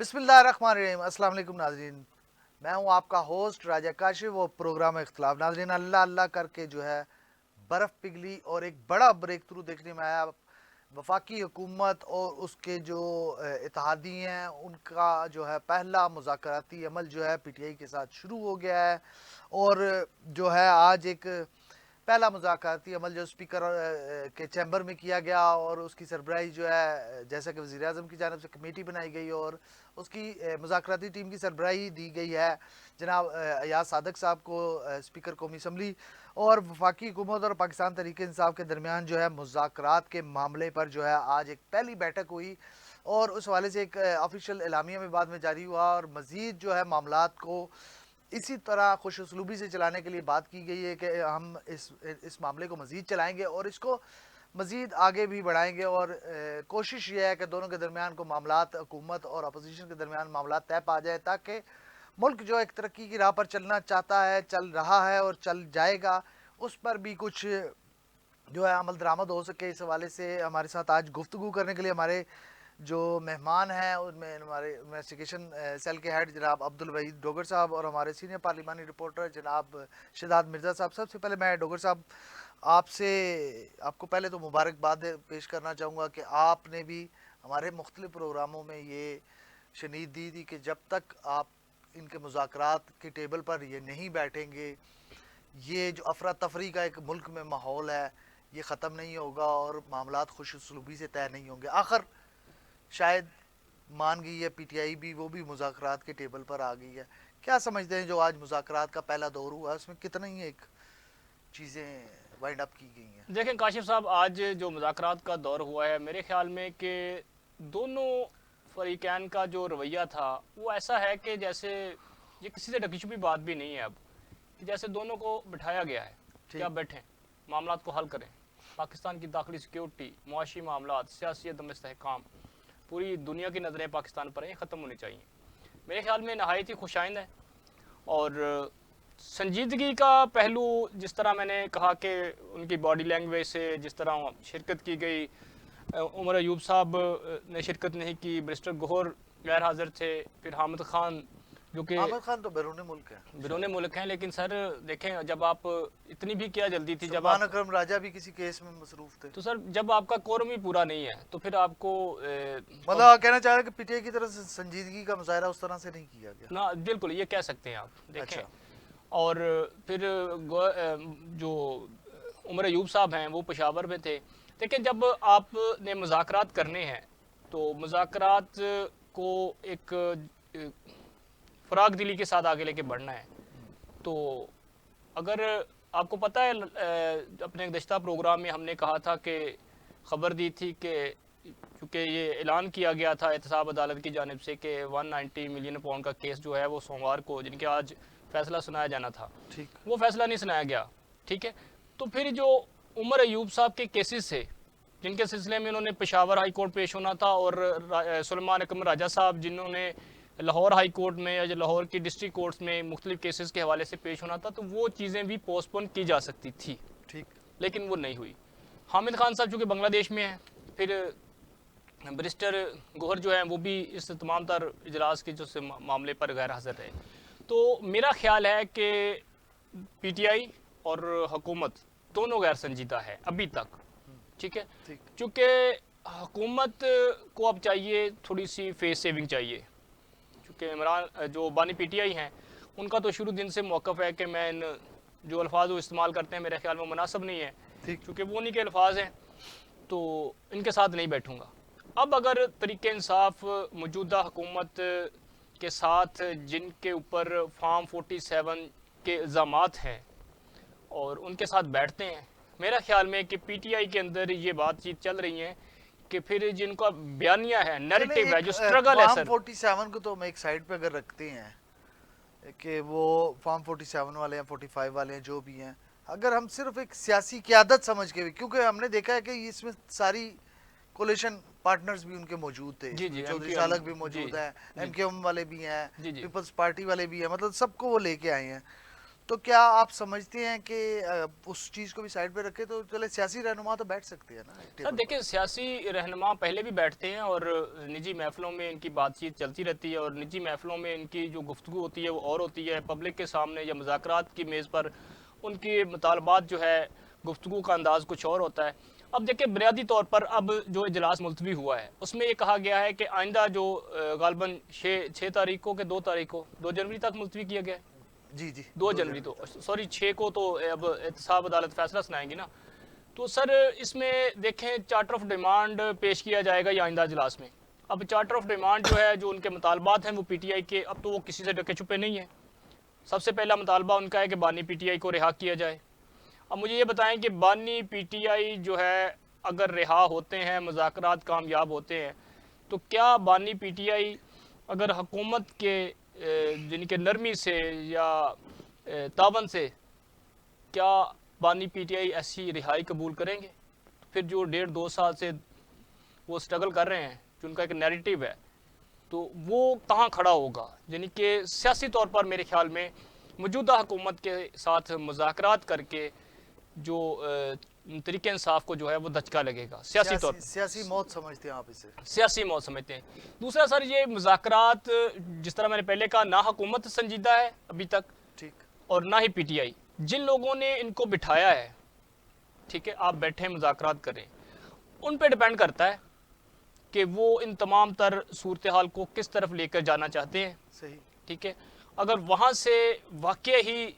بسم اللہ الرحمن الرحیم۔ السلام علیکم ناظرین، میں ہوں آپ کا ہوسٹ راجہ کاشف وہ پروگرام اختلاف۔ ناظرین، اللہ اللہ کر کے جو ہے برف پگھلی اور ایک بڑا بریک تھرو دیکھنے میں آیا۔ وفاقی حکومت اور اس کے جو اتحادی ہیں ان کا جو ہے پہلا مذاکراتی عمل جو ہے پی ٹی آئی کے ساتھ شروع ہو گیا ہے، اور جو ہے آج ایک پہلا مذاکراتی عمل جو اسپیکر کے چیمبر میں کیا گیا، اور اس کی سربراہی جو ہے جیسا کہ وزیر اعظم کی جانب سے کمیٹی بنائی گئی اور اس کی مذاکراتی ٹیم کی سربراہی دی گئی ہے جناب ایاز صادق صاحب کو، اسپیکر قومی اسمبلی، اور وفاقی حکومت اور پاکستان تحریک انصاف کے درمیان جو ہے مذاکرات کے معاملے پر جو ہے آج ایک پہلی بیٹھک ہوئی، اور اس حوالے سے ایک آفیشیل اعلامیہ میں بعد میں جاری ہوا، اور مزید جو ہے معاملات کو اسی طرح خوش اسلوبی سے چلانے کے لیے بات کی گئی ہے کہ ہم اس معاملے کو مزید چلائیں گے اور اس کو مزید آگے بھی بڑھائیں گے، اور کوشش یہ ہے کہ دونوں کے درمیان کو معاملات، حکومت اور اپوزیشن کے درمیان معاملات طے پا جائے، تاکہ ملک جو ایک ترقی کی راہ پر چلنا چاہتا ہے، چل رہا ہے اور چل جائے گا، اس پر بھی کچھ جو ہے عمل درآمد ہو سکے۔ اس حوالے سے ہمارے ساتھ آج گفتگو کرنے کے لیے ہمارے جو مہمان ہیں ان میں ہمارے انویسٹیگیشن سیل کے ہیڈ جناب عبد الوحید ڈوگر صاحب اور ہمارے سینئر پارلیمانی رپورٹر جناب شہزاد مرزا صاحب۔ سب سے پہلے میں ڈوگر صاحب آپ کو پہلے تو مبارکباد پیش کرنا چاہوں گا کہ آپ نے بھی ہمارے مختلف پروگراموں میں یہ شنید دی تھی کہ جب تک آپ ان کے مذاکرات کے ٹیبل پر یہ نہیں بیٹھیں گے، یہ جو افراتفری کا ایک ملک میں ماحول ہے یہ ختم نہیں ہوگا اور معاملات خوش اسلوبی سے طے نہیں ہوں گے۔ آخر شاید مان گئی ہے پی ٹی آئی بھی، وہ بھی مذاکرات کے ٹیبل پر آ گئی ہے۔ کیا سمجھتے ہیں جو آج مذاکرات کا پہلا دور ہوا اس میں کتنی ایک چیزیں وائنڈ اپ کی گئی ہیں؟ دیکھیں کاشف صاحب، آج جو مذاکرات کا دور ہوا ہے میرے خیال میں کہ دونوں فریقین کا جو رویہ تھا وہ ایسا ہے کہ جیسے یہ کسی سے ڈکی چھپی بات بھی نہیں ہے اب، کہ جیسے دونوں کو بٹھایا گیا ہے کہ آپ ٹھیک بیٹھیں، معاملات کو حل کریں، پاکستان کی داخلی سیکیورٹی، معاشی معاملات، سیاسی عدم استحکام، پوری دنیا کی نظریں پاکستان پر ہیں، یہ ختم ہونی چاہیے۔ میرے خیال میں نہایت ہی خوشائند ہے، اور سنجیدگی کا پہلو جس طرح میں نے کہا کہ ان کی باڈی لینگویج سے جس طرح شرکت کی گئی، عمر ایوب صاحب نے شرکت نہیں کی، برسٹر گوہر غیر حاضر تھے، پھر حامد خان جو کہ حامد خان تو بیرون ملک ہے بیرون شاید، ملک ہیں، لیکن سر دیکھیں جب آپ اتنی بھی کیا جلدی تھی جب سلمان آپ، اکرم راجہ بھی کسی کیس میں مصروف تھے۔ تو سر جب آپ کا کورم ہی پورا نہیں ہے تو پھر آپ کو مطلب آپ کہنا چاہ رہے ہیں کہ پی ٹی آئی کی طرف سے سنجیدگی کا مظاہرہ اس طرح سے نہیں کیا گیا؟ نہ بالکل یہ کہہ سکتے ہیں آپ دیکھیں۔ اچھا، اور پھر جو عمر ایوب صاحب ہیں وہ پشاور میں تھے۔ دیکھیں جب آپ نے مذاکرات کرنے ہیں تو مذاکرات کو ایک فراغ دلی کے ساتھ آگے لے کے بڑھنا ہے۔ تو اگر آپ کو پتہ ہے اپنے گزشتہ پروگرام میں ہم نے کہا تھا کہ خبر دی تھی کہ چونکہ یہ اعلان کیا گیا تھا احتساب عدالت کی جانب سے کہ 190 ملین پاؤنڈ کا کیس جو ہے وہ سوموار کو، جن کے آج فیصلہ سنایا جانا تھا، ٹھیک وہ فیصلہ نہیں سنایا گیا، ٹھیک ہے۔ تو پھر جو عمر ایوب صاحب کے کیسز تھے جن کے سلسلے میں انہوں نے پشاور ہائی کورٹ پیش ہونا تھا، اور سلمان اکرم راجہ صاحب جنہوں نے لاہور ہائی کورٹ میں یا لاہور کی ڈسٹرکٹ کورٹس میں مختلف کیسز کے حوالے سے پیش ہونا تھا، تو وہ چیزیں بھی پوسٹ پون کی جا سکتی تھی، ٹھیک لیکن وہ نہیں ہوئی۔ حامد خان صاحب چونکہ بنگلہ دیش میں ہیں، پھر برسٹر گوہر جو ہیں وہ بھی اس تمام تر اجلاس کے جو معاملے پر غیر حاضر رہے۔ تو میرا خیال ہے کہ پی ٹی آئی اور حکومت دونوں غیر سنجیدہ ہے ابھی تک، ٹھیک ہے۔ ٹھیک چونکہ حکومت کو اب چاہیے تھوڑی سی فیس سیونگ چاہیے، چونکہ عمران جو بانی پی ٹی آئی ہیں ان کا تو شروع دن سے موقف ہے کہ میں جو الفاظ وہ استعمال کرتے ہیں میرے خیال میں مناسب نہیں ہے، ٹھیک چونکہ وہ انہی کے الفاظ ہیں، تو ان کے ساتھ نہیں بیٹھوں گا۔ اب اگر طریق انصاف موجودہ حکومت کے ساتھ جن کے اوپر فارم 47 کے الزامات ہیں اور ان کے ساتھ بیٹھتے ہیں، میرا خیال میں کہ پی ٹی آئی کے اندر یہ بات چیت چل رہی ہیں کہ پھر جن کا بیانیہ ہے، چلیں، نیریٹو ہے، ایک جو سٹرگل ہے فارم سر۔ 47 کو تو ہم ایک سائڈ پہ اگر رکھتے ہیں کہ وہ فارم 47 والے ہیں، 45 والے ہیں، جو بھی ہیں، اگر ہم صرف ایک سیاسی قیادت سمجھ کے بھی، کیونکہ ہم نے دیکھا ہے کہ اس میں ساری کولیشن پارٹنرز بھی ان کے موجود تھے، اس جی میں G M Chaudhry Q M, Salik بھی جی موجود ہیں، جی ایم کیو ایم والے بھی ہیں، جی جی پیپلز پارٹی والے بھی ہیں، مطلب سب کو وہ لے کے آئے ہیں۔ تو کیا آپ سمجھتے ہیں کہ اس چیز کو بھی سائڈ پہ رکھے تو چلے سیاسی رہنما تو بیٹھ سکتے ہیں نا ایک سر ٹیبل پر؟ دیکھیں سیاسی رہنما پہلے بھی بیٹھتے ہیں اور نجی محفلوں میں ان کی بات چیت چلتی رہتی ہے، اور نجی محفلوں میں ان کی جو گفتگو ہوتی ہے وہ اور ہوتی ہے، پبلک کے سامنے یا مذاکرات کی میز پر ان کے مطالبات جو ہے گفتگو کا انداز کچھ اور ہوتا ہے۔ اب دیکھیں بنیادی طور پر اب جو اجلاس ملتوی ہوا ہے اس میں یہ کہا گیا ہے کہ آئندہ جو غالباً 6 تاریخ کو کہ 2 تاریخ کو 2 جنوری تک ملتوی کیا گیا ہے، جی جی 2 جنوری تو تک۔ سوری 6 کو تو اب احتساب عدالت فیصلہ سنائیں گی نا۔ تو سر اس میں دیکھیں چارٹر آف ڈیمانڈ پیش کیا جائے گا یہ آئندہ اجلاس میں۔ اب چارٹر آف ڈیمانڈ جو ہے جو ان کے مطالبات ہیں وہ پی ٹی آئی کے، اب تو وہ کسی سے ڈکے چھپے نہیں ہیں۔ سب سے پہلا مطالبہ ان کا ہے کہ بانی پی ٹی آئی کو رہا کیا جائے۔ اب مجھے یہ بتائیں کہ بانی پی ٹی آئی جو ہے اگر رہا ہوتے ہیں، مذاکرات کامیاب ہوتے ہیں، تو کیا بانی پی ٹی آئی اگر حکومت کے یعنی کہ نرمی سے یا تعاون سے، کیا بانی پی ٹی آئی ایسی رہائی قبول کریں گے؟ پھر جو 1.5-2 سال سے وہ سٹرگل کر رہے ہیں، جو ان کا ایک نیریٹیو ہے، تو وہ کہاں کھڑا ہوگا؟ یعنی کہ سیاسی طور پر میرے خیال میں موجودہ حکومت کے ساتھ مذاکرات کر کے جو طریقہ انصاف کو جو ہے وہ دھچکا لگے گا سیاسی طور پر، سیاسی موت سمجھتے ہیں آپ اسے؟ سیاسی موت سمجھتے ہیں۔ دوسرا سر یہ مذاکرات جس طرح میں نے پہلے کہا، نہ حکومت سنجیدہ ہے ابھی تک ٹھیک۔ اور نہ ہی پی ٹی آئی۔ جن لوگوں نے ان کو بٹھایا ہے، ٹھیک ہے، آپ بیٹھے مذاکرات کریں، ان پہ ڈیپینڈ کرتا ہے کہ وہ ان تمام تر صورتحال کو کس طرف لے کر جانا چاہتے ہیں، صحیح۔ ٹھیک ہے۔ اگر وہاں سے واقع ہی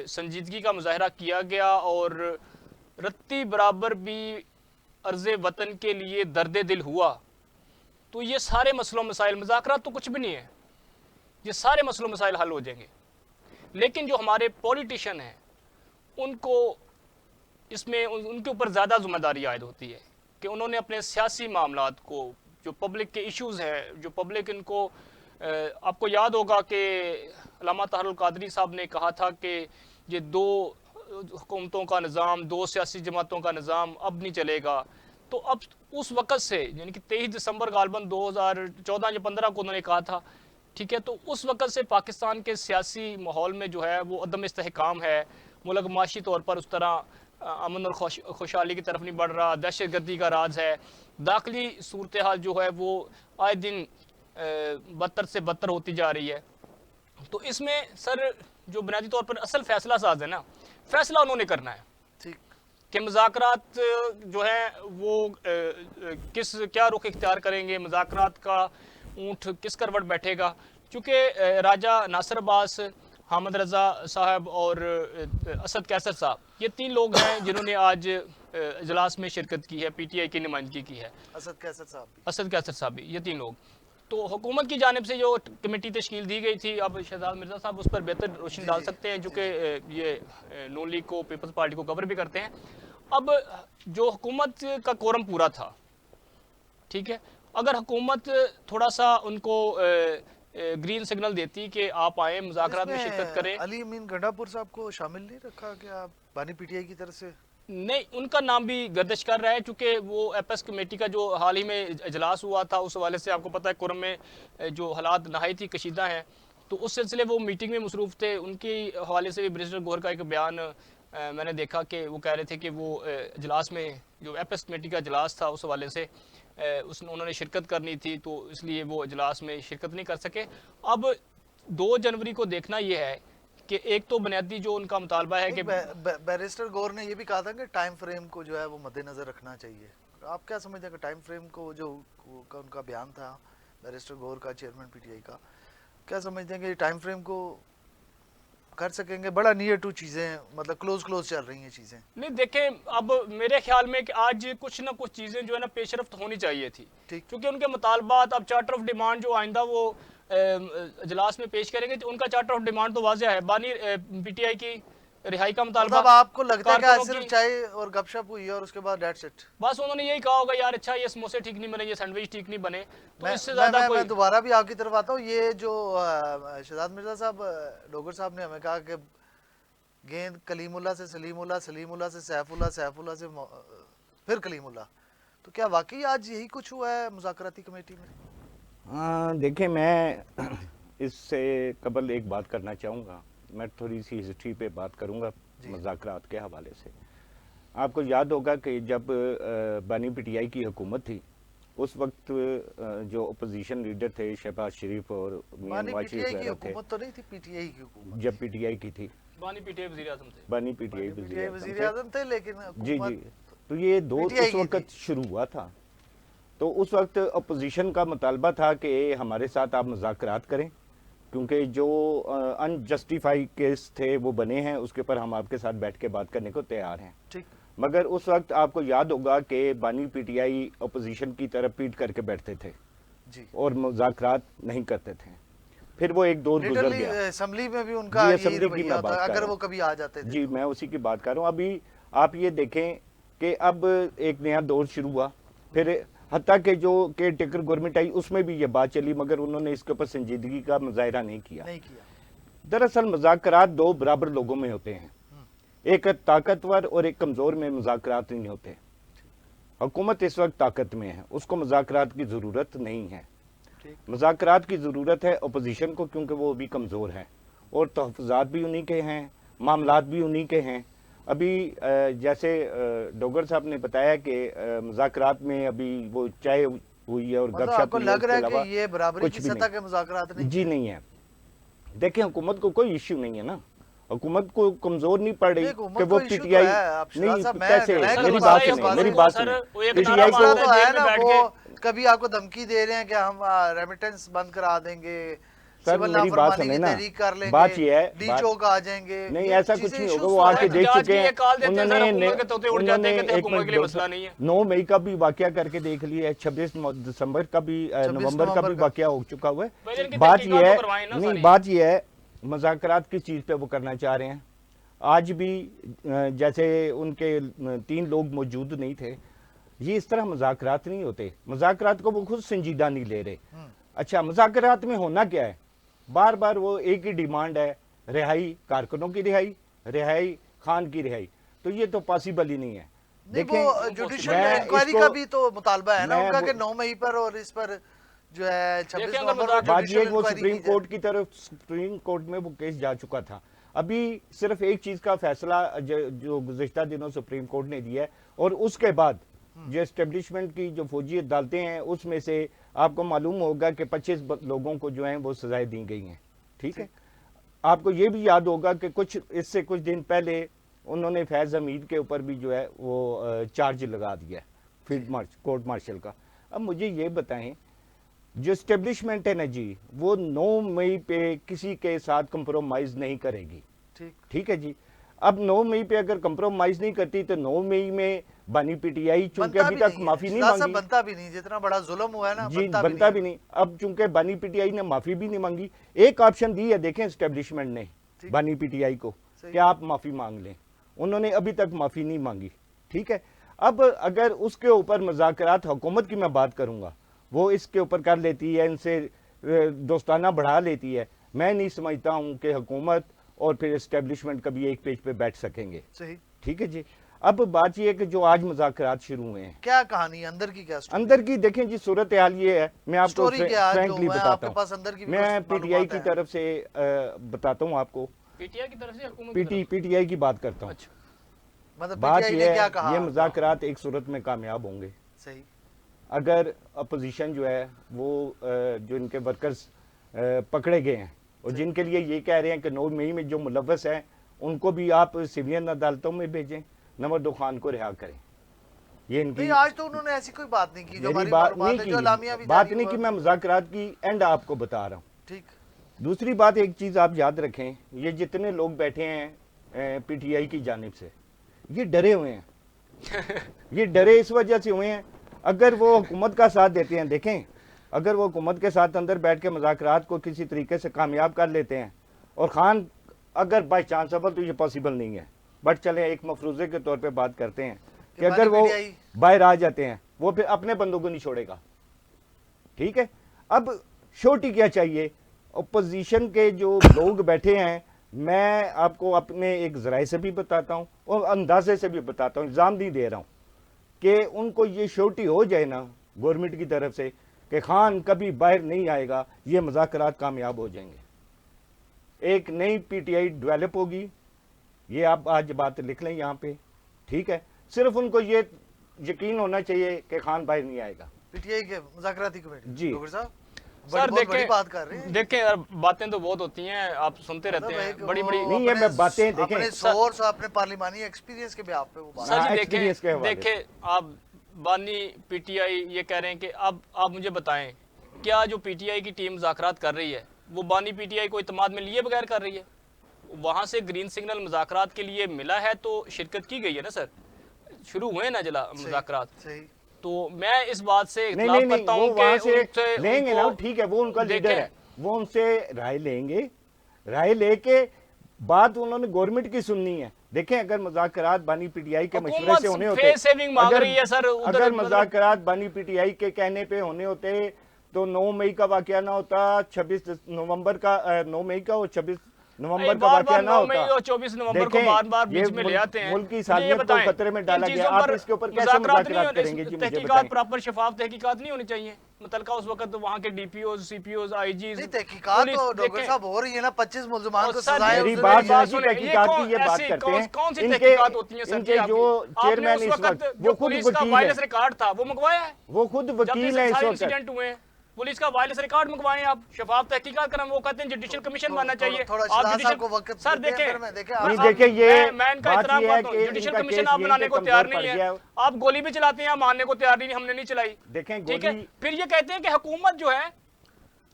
سنجیدگی کا مظاہرہ کیا گیا اور رتی برابر بھی عرض وطن کے لیے درد دل ہوا، تو یہ سارے مسئلوں مسائل، مذاکرات تو کچھ بھی نہیں ہے، یہ سارے مسئلوں مسائل حل ہو جائیں گے۔ لیکن جو ہمارے پولیٹیشین ہیں ان کو اس میں ان کے اوپر زیادہ ذمہ داری عائد ہوتی ہے کہ انہوں نے اپنے سیاسی معاملات کو، جو پبلک کے ایشوز ہیں، جو پبلک ان کو آپ کو یاد ہوگا کہ علامہ طاہر القادری صاحب نے کہا تھا کہ یہ 2 حکومتوں کا نظام، 2 سیاسی جماعتوں کا نظام اب نہیں چلے گا۔ تو اب اس وقت سے یعنی کہ 23 دسمبر غالباً 2014 یا 15 کو انہوں نے کہا تھا، ٹھیک ہے، تو اس وقت سے پاکستان کے سیاسی ماحول میں جو ہے وہ عدم استحکام ہے، ملک معاشی طور پر اس طرح امن اور خوشحالی کی طرف نہیں بڑھ رہا، دہشت گردی کا راز ہے، داخلی صورتحال جو ہے وہ آئے دن بدتر سے بدتر ہوتی جا رہی ہے۔ تو اس میں سر جو بنیادی طور پر اصل فیصلہ ساز ہے نا، فیصلہ انہوں نے کرنا ہے ٹھیک۔ کہ مذاکرات جو ہیں وہ کیا رخ اختیار کریں گے، مذاکرات کا اونٹ کس کروٹ بیٹھے گا۔ چونکہ راجہ ناصر عباس، حامد رضا صاحب اور اسد کیسر صاحب، یہ 3 لوگ ہیں جنہوں نے آج اجلاس میں شرکت کی ہے، پی ٹی آئی کی نمائندگی کی ہے۔ اسد کیسر صاحب بھی؟ اسد کیسر صاحب بھی، یہ 3 لوگ۔ تو حکومت کی جانب سے جو کمیٹی تشکیل دی گئی تھی، اب شہزاد مرزا صاحب اس پر بہتر روشنی ڈال سکتے ہیں، جو کہ یہ نون لیگ کو، پیپلز پارٹی کو کور بھی کرتے ہیں۔ اب جو حکومت کا کورم پورا تھا، ٹھیک ہے، اگر حکومت تھوڑا سا ان کو گرین سگنل دیتی کہ آپ آئیں مذاکرات میں شرکت کریں۔ علی امین گنڈاپور صاحب کو شامل نہیں رکھا گیا بانی پی ٹی آئی کی طرف سے؟ نہیں، ان کا نام بھی گردش کر رہا ہے، چونکہ وہ ایپس کمیٹی کا جو حال ہی میں اجلاس ہوا تھا اس حوالے سے آپ کو پتہ ہے کورم میں جو حالات نہایت ہی کشیدہ ہیں، تو اس سلسلے وہ میٹنگ میں مصروف تھے۔ ان کے حوالے سے بھی برجسٹر گوہر کا ایک بیان میں نے دیکھا کہ وہ کہہ رہے تھے کہ وہ اجلاس میں جو ایپس کمیٹی کا اجلاس تھا اس حوالے سے انہوں نے شرکت کرنی تھی، تو اس لیے وہ اجلاس میں شرکت نہیں کر سکے۔ اب 2 جنوری کو دیکھنا یہ ہے کہ ایک تو بنیادی جو ان کا مطالبہ ہے کہ بیرسٹر گور نے یہ بھی کہا تھا کہ ٹائم فریم کو جو ہے وہ مد نظر رکھنا چاہیے۔ آپ کیا سمجھتے ہیں کہ ٹائم فریم کو جو ان کا بیان تھا بیرسٹر گور کا، چیئرمین پی ٹی آئی کا، کیا سمجھتے ہیں کہ ٹائم فریم کو کر سکیں گے؟ بڑا نیئر ٹو چیزیں، مطلب کلوز چل رہی ہیں چیزیں۔ نہیں دیکھیں، اب میرے خیال میں کہ آج کچھ نہ کچھ چیزیں جو ہے نا پیش رفت ہونی چاہیے تھی، کیونکہ ان کے مطالبات، اب چارٹر آف ڈیمانڈ جو آئندہ وہ اجلاس میں پیش کریں گے، تو ان کا چارٹر آف ڈیمانڈ تو واضح ہے، بانی پی ٹی آئی کی رہائی کا مطالبہ۔ مطلب آپ کو لگتا ہے کہ کارکنوں صرف کی، چائے اور گپ شپ ہوئی ہے اور اس کے بعد دیٹس اٹ؟ بس انہوں نے یہی کہا ہوگا یار اچھا یہ سموسے ٹھیک نہیں بنے، یہ سینڈوچ ٹھیک نہیں بنے، تو اس سے زیادہ کوئی۔ میں دوبارہ بھی آپ کی طرف آتا ہوں۔ یہ جو شہزاد مرزا صاحب، ڈوگر صاحب نے ہمیں کہا کہ گیند کلیم اللہ سے سلیم اللہ، سلیم اللہ سے سیف اللہ، سیف اللہ سے پھر کلیم اللہ، تو کیا واقعی آج یہی کچھ ہوا ہے مذاکراتی کمیٹی میں؟ دیکھیں، میں اس سے قبل ایک بات کرنا چاہوں گا۔ میں تھوڑی سی ہسٹری پہ بات کروں گا مذاکرات کے حوالے سے. آپ کو یاد ہوگا کہ جب بانی پی ٹی آئی کی حکومت تھی اس وقت جو اپوزیشن لیڈر تھے شہباز شریف اور میاں بانی نواز پی ٹی شریف آئی کی وغیرہ تھے. حکومت تو نہیں تھی، پی ٹی آئی کی حکومت. جب پی ٹی آئی کی تھی بانی پی ٹی آئی وزیر اعظم تھے. بانی P T I P T I وزیر وزیر اعظم تھے، لیکن جی حکومت جی. تو یہ دور PTI اس کی وقت شروع ہوا تھا. تو اس وقت اپوزیشن کا مطالبہ تھا کہ ہمارے ساتھ آپ مذاکرات کریں کیونکہ جو انجسٹیفائی کیس تھے وہ بنے ہیں، اس کے اوپر ہم آپ کے ساتھ بیٹھ کے بات کرنے کو تیار ہیں. ٹھیک. مگر اس وقت آپ کو یاد ہوگا کہ بانی پی ٹی آئی اپوزیشن کی طرف پیٹ کر کے بیٹھتے تھے جی. اور مذاکرات نہیں کرتے تھے. پھر وہ ایک دور گزر لٹرلی گیا. اسمبلی میں بھی ان کا جی یہی اسمبلی کی رویہ میں ہوتا بات ہے کر اگر رہا وہ ہوں. کبھی آ جاتے تھے. جی میں اسی کی بات کر رہا ہوں. ابھی آپ یہ دیکھیں کہ اب ایک نیا دور شروع ہوا. پھر حتیٰ کہ جو کیئر ٹیکر گورنمنٹ آئی اس میں بھی یہ بات چلی مگر انہوں نے اس کے اوپر سنجیدگی کا مظاہرہ نہیں کیا. دراصل مذاکرات دو برابر لوگوں میں ہوتے ہیں، ایک طاقتور اور ایک کمزور میں مذاکرات نہیں ہوتے. حکومت اس وقت طاقت میں ہے، اس کو مذاکرات کی ضرورت نہیں ہے. مذاکرات کی ضرورت ہے اپوزیشن کو کیونکہ وہ بھی کمزور ہے اور تحفظات بھی انہی کے ہیں، معاملات بھی انہی کے ہیں. ابھی جیسے ڈوگر صاحب نے بتایا کہ مذاکرات میں ابھی وہ چائے ہوئی ہے اور گپ شپ آپ کو لگ رہا ہے کہ یہ برابری کی سطح کے مذاکرات نہیں؟ جی نہیں ہے. دیکھیں حکومت کو کوئی ایشو نہیں ہے نا، حکومت کو کمزور نہیں پڑ رہی کہ وہ پی ٹی آئی نہیں. کیسے میری بات سنیں، میری بات سنیں. پی ٹی آئی کو کبھی آپ کو دھمکی دے رہے ہیں کہ ہم ریمیٹنس بند کرا دیں گے، سر میری بات سنیں نا. بات یہ ہے ڈی چوک آ جائیں گے. نہیں ایسا کچھ نہیں ہوگا. وہ آ کے دیکھ چکے ہیں. انہوں نے 9 مئی کا بھی واقعہ کر کے دیکھ لیا ہے، 26 دسمبر کا بھی، نومبر کا بھی واقعہ ہو چکا ہوا ہے. بات یہ ہے نہیں، بات یہ ہے مذاکرات کس چیز پہ وہ کرنا چاہ رہے ہیں. آج بھی جیسے ان کے 3 لوگ موجود نہیں تھے، یہ اس طرح مذاکرات نہیں ہوتے. مذاکرات کو وہ خود سنجیدہ نہیں لے رہے. اچھا مذاکرات میں ہونا کیا ہے؟ بار بار وہ ایک ہی ڈیمانڈ ہے، رہائی کارکنوں کی رہائی، رہائی خان کی رہائی. تو یہ تو پاسیبل ہی نہیں ہے. دیکھیں جوڈیشل انکوائری کا بھی تو مطالبہ ہے نا ان کا کہ 9 مئی پر اور اس پر جو ہے 26 نومبر پر بات یہ ہے کہ وہ انکوائری سپریم کورٹ کی طرف، سپریم کورٹ میں وہ کیس جا چکا تھا. ابھی صرف ایک چیز کا فیصلہ جو گزشتہ دنوں سپریم کورٹ نے دیا ہے اور اس کے بعد جو اسٹیبلشمنٹ کی جو فوجی عدالتیں ہیں اس میں سے آپ کو معلوم ہوگا کہ 25 لوگوں کو جو ہیں وہ سزائیں دی گئی ہیں. ٹھیک ہے. آپ کو یہ بھی یاد ہوگا کہ اس سے کچھ دن پہلے انہوں نے فیض حمید کے اوپر بھی جو ہے وہ چارج لگا دیا ہے فیلڈ کورٹ مارشل کا. اب مجھے یہ بتائیں جو اسٹیبلشمنٹ ہے نا جی وہ 9 مئی پہ کسی کے ساتھ کمپرومائز نہیں کرے گی. ٹھیک ہے جی. اب 9 مئی پہ اگر کمپرومائز نہیں کرتی تو 9 مئی میں بانی پی ٹی آئی چونکہ ابھی تک معافی نہیں مانگی، بنتا بھی نہیں، جتنا بڑا ظلم ہوا ہے نا جی بنتا بھی نہیں. اب چونکہ بانی پی ٹی آئی نے معافی بھی نہیں مانگی، ایک آپشن دی ہے دیکھیں اسٹیبلشمنٹ نے بانی پی ٹی آئی کو کہ آپ معافی مانگ لیں. انہوں نے ابھی تک معافی نہیں مانگی. ٹھیک ہے. اب اگر اس کے اوپر مذاکرات حکومت کی میں بات کروں گا وہ اس کے اوپر کر لیتی ہے، ان سے دوستانہ بڑھا لیتی ہے. میں نہیں سمجھتا ہوں کہ حکومت اور پھر اسٹیبلشمنٹ کبھی ایک پیج پہ بیٹھ سکیں گے. ٹھیک ہے جی. اب بات یہ ہے کہ جو آج مذاکرات شروع ہوئے ہیں کیا کہانی اندر کی، کیا اندر کی دیکھیں جی صورتحال یہ ہے. میں آپ کو فرینکلی بتاتا ہوں، میں پی ٹی آئی کی طرف سے بتاتا ہوں آپ کو، پی ٹی آئی کی طرف سے پی ٹی آئی کی بات کرتا ہوں. بات یہ ہے یہ مذاکرات ایک صورت میں کامیاب ہوں گے اگر اپوزیشن جو ہے وہ جو ان کے ورکرز پکڑے گئے ہیں اور جن کے لیے یہ کہہ رہے ہیں کہ 9 مئی میں جو ملوث ہیں ان کو بھی آپ سیوین عدالتوں میں بھیجیں، نمر 2 خان کو رہا کریں. یہ ان کی آج تو انہوں نے ایسی کوئی بات نہیں کی، جو ہماری بات نہیں کی. میں مذاکرات کی اینڈ آپ کو بتا رہا ہوں. ٹھیک. دوسری بات ایک چیز آپ یاد رکھیں، یہ جتنے لوگ بیٹھے ہیں پی ٹی آئی کی جانب سے یہ ڈرے ہوئے ہیں. یہ ڈرے اس وجہ سے ہوئے ہیں اگر وہ حکومت کا ساتھ دیتے ہیں، دیکھیں اگر وہ حکومت کے ساتھ اندر بیٹھ کے مذاکرات کو کسی طریقے سے کامیاب کر لیتے ہیں اور خان اگر بائی چانس اب تو یہ پاسبل نہیں ہے بٹ چلیں ایک مفروضے کے طور پہ بات کرتے ہیں کہ اگر وہ باہر آ جاتے ہیں وہ پھر اپنے بندوں کو نہیں چھوڑے گا. ٹھیک ہے. اب شورٹی کیا چاہیے؟ اپوزیشن کے جو لوگ بیٹھے ہیں، میں آپ کو اپنے ایک ذرائع سے بھی بتاتا ہوں اور اندازے سے بھی بتاتا ہوں، الزام نہیں دے رہا ہوں، کہ ان کو یہ شورٹی ہو جائے نا گورنمنٹ کی طرف سے کہ خان کبھی باہر نہیں آئے گا، یہ مذاکرات کامیاب ہو جائیں گے. ایک نئی پی ٹی آئی ڈیولپ ہوگی. یہ آپ آج بات لکھ لیں یہاں پہ, ٹھیک ہے. صرف ان کو یہ یقین ہونا چاہیے کہ خان باہر نہیں آئے گا. پی ٹی آئی کے مذاکراتی کمیٹی جی. ڈاکٹر صاحب سر بہت بڑی بات کر رہے ہیں. دیکھیں یار باتیں تو بہت ہوتی ہیں, آپ سنتے رہتے ہیں بڑی بڑی. نہیں یہ میں باتیں دیکھیں اپنے سورس اپنے پارلیمانی ایکسپیرینس کے بیاپ پہ وہ بات. سر جی experience کے حوالے دیکھیں آپ بانی پی ٹی آئی یہ کہہ رہے ہیں کہ اب آپ مجھے بتائیں کیا جو پی ٹی آئی کی ٹیم مذاکرات کر رہی ہے وہ بانی پی ٹی آئی کو اعتماد میں لیے بغیر کر رہی ہے؟ وہاں سے گرین سگنل مذاکرات کے لیے ملا ہے تو شرکت کی گئی ہے نا سر, شروع ہوئے نا جلا مذاکرات. صحیح. تو میں اس بات سے نہیں اختلاف نہیں کرتا وہ ہوں کہ وہاں سے ان سے لیں گے نا, ٹھیک ہے وہ ان کا لیڈر ہے, وہ ان سے رائے لیں گے, رائے لے کے بات انہوں نے گورنمنٹ کی سننی ہے. دیکھیں اگر مذاکرات بانی پی ٹی آئی کے مشورے سے ہونے ہوتے, فیس سیونگ مانگ رہی ہے سر, اگر مذاکرات بانی پی ٹی آئی کے کہنے پہ ہونے ہوتے تو 9 مئی کا واقعہ نہ ہوتا, 26 نومبر کا 9 مئی کا اور 26 نومبر کا واقعہ نہ ہوتا. 24 نومبر کو بار بار بیچ میں لے آتے ہیں. ملک کی سالمیت کو خطرے میں ڈالا گیا, آپ اس کے اوپر کیسے مذاکرات کریں گے؟ جی مجھے بتائیں. تحقیقات پراپر شفاف تحقیقات نہیں ہونی چاہیے متعلقہ اس وقت وہاں کے ڈی پی اوز, سی پی اوز, آئی جیز. نہیں تحقیقات تو ڈاکٹر صاحب ہو رہی ہے نا, 25 ملزمان کو سزائیں. میری بات سنیں, تحقیقات کی یہ بات کرتے ہیں, کون سی ان تحقیقات ہوتی ہیں کے سر ان جی؟ کے جو چیئرمین اس وقت وہ خود پولیس کا وکیل وائرس ہے, ریکارڈ تھا وہ منگوایا ہے, وہ خود وکیل ہے اس سارے وقت. انسیڈنٹ ہوئے ہیں, پولیس کا وائرس ریکارڈ منگوائیں آپ, شفاف تحقیقات کریں. وہ کہتے ہیں جوڈیشل کمیشن بننا چاہیے. سر دیکھیں یہ میں ان کا بات احترام یہ ہے کرتا ہوں, کہ جوڈیشل ان کا کمیشن کیس آپ یہیں بنانے پہ کو تیار کمزور پڑ نہیں گیا. ہے, آپ گولی بھی چلاتے ہیں, ماننے کو تیار نہیں, ہم نے نہیں چلائی. دیکھیں ٹھیک ہے, گولی پھر یہ کہتے ہیں کہ حکومت جو ہے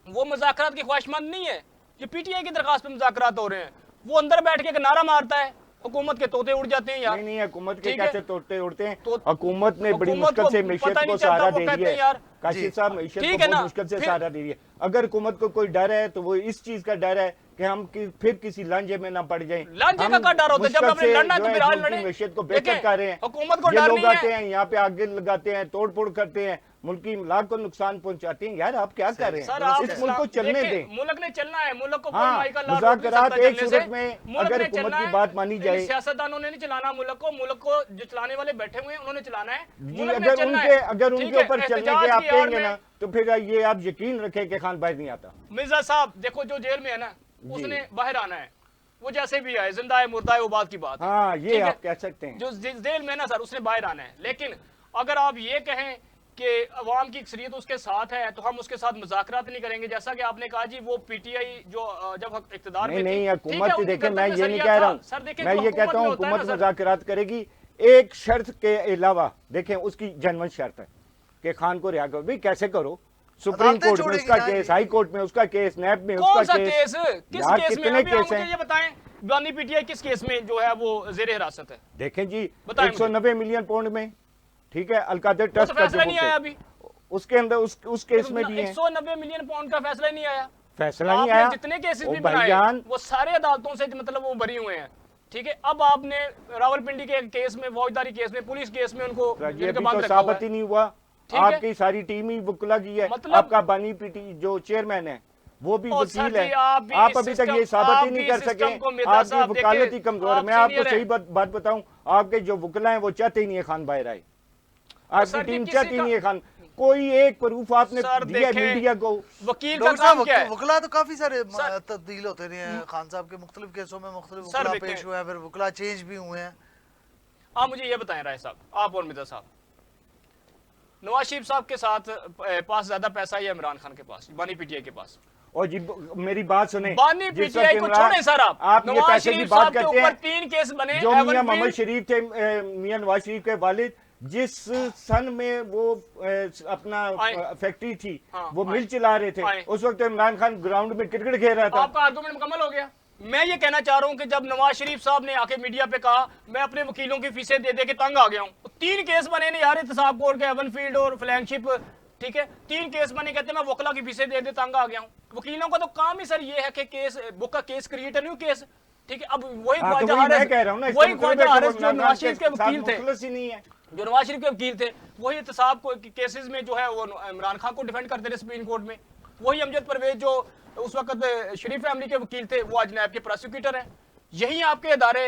وہ مذاکرات کی خواہش مند نہیں ہے, یہ پی ٹی آئی کی درخواست پہ مذاکرات ہو رہے ہیں. وہ اندر بیٹھ کے ایک نعرہ مارتا ہے, حکومت کے طوطے اڑ جاتے ہیں یار. نہیں حکومت کے ٹھیک ہے. کیسے طوطے اڑتے ہیں؟ حکومت نے بڑی حکومت مشکل سے کو معیشت پتہ کو نہیں چلتا, سہارا وہ دے کہتے دیا ہیں یار. ہے. کاشف صاحب معیشت ٹھیک کو ہے نا, بہت مشکل سے پھر سہارا دے دیا ہے. اگر حکومت کو کوئی ڈر ہے تو وہ اس چیز کا ڈر ہے کہ ہم پھر کسی لانجے میں نہ پڑ جائیں. لانجے کا کیا ڈر ہوتا ہے؟ جب ہم نے لڑنا ہے تو پھر آج لڑیں. معیشت کو بہتر کر رہے ہیں, حکومت کو یہ ڈر لوگ نہیں آتے ہے. ہیں یہاں پہ آگے لگاتے ہیں, توڑ پھوڑ کرتے ہیں, ملک کی املاک کو نقصان پہنچاتے ہیں. یار آپ کیا کر رہے سر ہیں؟ آپ اس ملک کو چلنے دیں. ملک نے چلنا ہے, ملک کو کوئی ہاں مائی کا لاڑ روک نہیں مذاکرات سکتا ایک چلنے سے. صورت میں ملک اگر نے حکومت چلنا کی ہے, بات مانی جائے. سیاستدانوں نے نہیں چلانا ملک کو جو چلانے والے بیٹھے ہوئے ہیں انہوں نے چلانا ہے. جی اگر ان کے اوپر چلنے کے آپ کہیں گے نا تو پھر یہ آپ یقین رکھیں کہ خان باہر نہیں آتا. مرزا صاحب دیکھو جو جیل میں ہے نا اس نے باہر آنا ہے, وہ جیسے بھی آئے, زندہ ہے مردہ ہے وہ بات کی بات ہے. ہاں یہ آپ کہہ سکتے ہیں. جو جیل میں نا سر اس نے باہر آنا ہے. لیکن اگر آپ یہ کہیں کہ عوام کی اکثریت اس کے ساتھ ہے تو ہم اس کے ساتھ مذاکرات نہیں کریں گے, جیسا کہ آپ نے کہا جی وہ پی ٹی آئی جو جب اقتدار میں تھی. نہیں حکومت دیکھیں, میں یہ نہیں کہہ رہا ہوں, میں یہ کہتا ہوں حکومت مذاکرات کرے گی ایک شرط کے علاوہ. دیکھیں اس کی جنون شرط ہے کہ خان کو رہا کرو. بھائی کیسے کرو؟ سپریم کورٹ میں اس کا کیس, ہائی کورٹ میں اس کا کیس, نیب میں اس کا کیس. کس کیس میں؟ ابھی آپ مجھے یہ بتائیں بانی پی ٹی آئی کس کیس میں جو ہے وہ زیر حراست ہے؟ دیکھیں جی 190 ملین پاؤنڈ میں, ٹھیک ہے, القادر ٹرسٹ کا فیصلہ نہیں آیا ابھی اس کے اندر اس کیس میں بھی ہے. 190 ملین پاؤنڈ کا فیصلہ نہیں آیا. فیصلہ نہیں آیا. جتنے کیسز بھی بنائے وہ سارے عدالتوں سے مطلب وہ بری ہوئے ہیں. ٹھیک ہے, اب آپ نے راولپنڈی کے کیس میں, فوجداری کیس میں, پولیس کیس میں ان کو ثابت ہی نہیں ہوا. آپ کی ساری ٹیم ہی وکلا کی ہے. آپ کا بانی پی ٹی جو چیئرمین ہے وہ بھی وکیل ہے. آپ ابھی تک یہ ثابت ہی نہیں کر سکے. آپ کی وکالت ہی کمزور ہے. میں آپ کو صحیح بات بتاؤں, آپ کے جو وکلا ہیں وہ چاہتے ہی نہیں ہے خان باہر آئے. آپ کی ٹیم چاہتی نہیں ہے خان. کوئی ایک پروف آپ نے دیا میڈیا کو. وکیل کا کام کیا ہے؟ وکلا تو کافی سارے تبدیل ہوتے رہے ہیں خان صاحب کے, مختلف کیسوں میں مختلف وکلا پیش ہوئے ہیں, پھر وکلا چینج بھی ہوئے ہیں. آپ مجھے یہ بتائیں رائے صاحب, آپ اور مرزا صاحب, نواز شریف صاحب کے ساتھ پاس زیادہ پیسہ ہے یا عمران خان کے پاس, بانی پی ٹی آئی کے پاس؟ اور جی میری بات سنیں, بانی پی ٹی آئی کو چھوڑیں سر. آپ یہ پیسے کی بات کرتے ہیں. 3 کیس بنے جو میاں محمد شریف تھے, میاں نواز شریف کے والد, جس سن میں وہ اپنا فیکٹری تھی وہ مل چلا رہے تھے, اس وقت عمران خان گراؤنڈ میں کرکٹ کھیل رہا تھا. آپ کا آرگومنٹ مکمل ہو گیا. میں یہ کہنا چاہ رہا ہوں کہ جب نواز شریف صاحب نے آ کے میڈیا پہ کہا میں اپنے وکیلوں کی فیسیں دے دے کے تنگ آ گیا ہوں, 3 کیس بنے نے یار, احتساب کورٹ کے ایون فیلڈ اور فلینگ شپ, ٹھیک ہے, 3 کیس بنے, کہتے ہیں میں وکلا کی فیسیں دے دے تنگ آ گیا ہوں. وکیلوں کا تو کام ہی سر یہ ہے کہ کیس بک کا کیس کریٹ ہے, نیو کیس. ٹھیک ہے, اب وہی خواجہ حارث جو نواز شریف کے وکیل تھے, جو نواز شریف کے وکیل تھے, وہی احتساب کیسز میں جو ہے وہ عمران خان کو ڈیفینڈ کرتے رہے سپریم کورٹ میں. وہی امجد پرویز جو اس وقت شریف فیملی کے وکیل تھے وہ آج نیب کے پروسیکیوٹر ہیں. یہی آپ کے ادارے